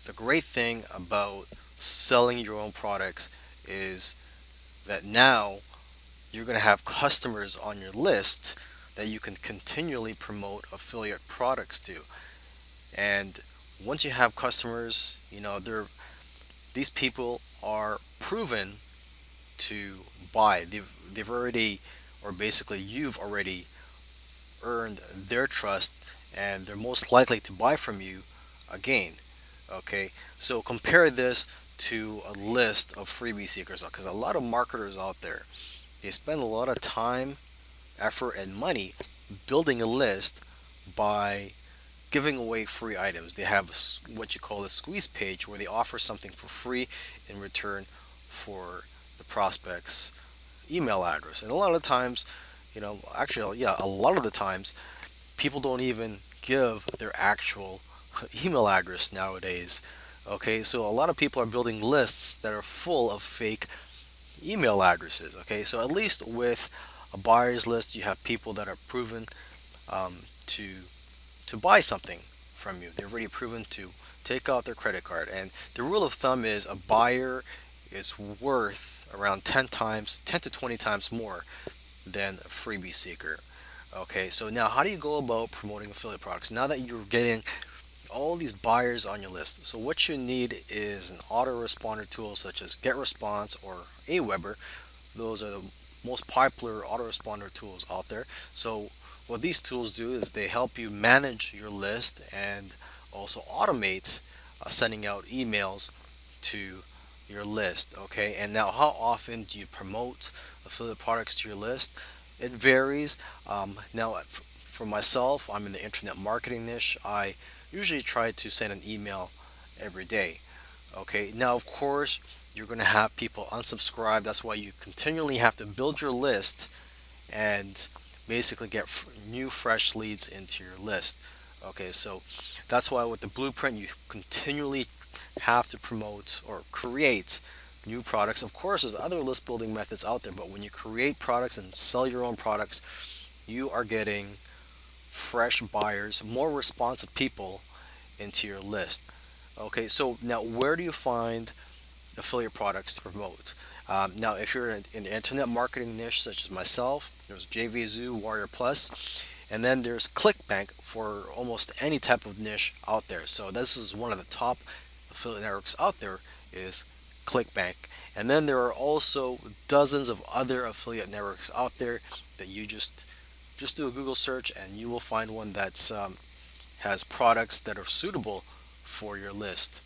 The great thing about selling your own products is that now you're going to have customers on your list that you can continually promote affiliate products to. And once you have customers, these people are proven to buy. They've already, or basically you've already earned their trust, and they're most likely to buy from you again. Okay, so compare this to a list of freebie seekers, because a lot of marketers out there, they spend a lot of time, effort, and money building a list by giving away free items. They have what you call a squeeze page where they offer something for free in return for the prospect's email address. And a lot of times, actually, yeah, a lot of the times, people don't even give their actual email address nowadays. Okay, so a lot of people are building lists that are full of fake email addresses. Okay, so at least with a buyer's list, you have people that are proven to buy something from you. They're already proven to take out their credit card. And the rule of thumb is a buyer is worth around 10 times, 10 to 20 times more than a freebie seeker. Okay, so now how do you go about promoting affiliate products? Now that you're getting all these buyers on your list, so what you need is an autoresponder tool such as GetResponse or Aweber. Those are the most popular autoresponder tools out there. So what these tools do is they help you manage your list and also automate sending out emails to your list. Okay, and now how often do you promote affiliate products to your list? It varies. Now, for myself, I'm in the internet marketing niche. I usually try to send an email every day. Okay, now of course, you're going to have people unsubscribe. That's why you continually have to build your list and basically get new fresh leads into your list. Okay, so that's why with the blueprint, you continually have to promote or create new products. Of course, there's other list building methods out there, but when you create products and sell your own products, you are getting fresh buyers, more responsive people into your list. Okay, so now where do you find affiliate products to promote? Now, if you're in the internet marketing niche, such as myself, there's JVZoo, Warrior Plus, and then there's ClickBank for almost any type of niche out there. So this is one of the top affiliate networks out there is ClickBank. And then there are also dozens of other affiliate networks out there that you just do a Google search and you will find one that's has products that are suitable for your list.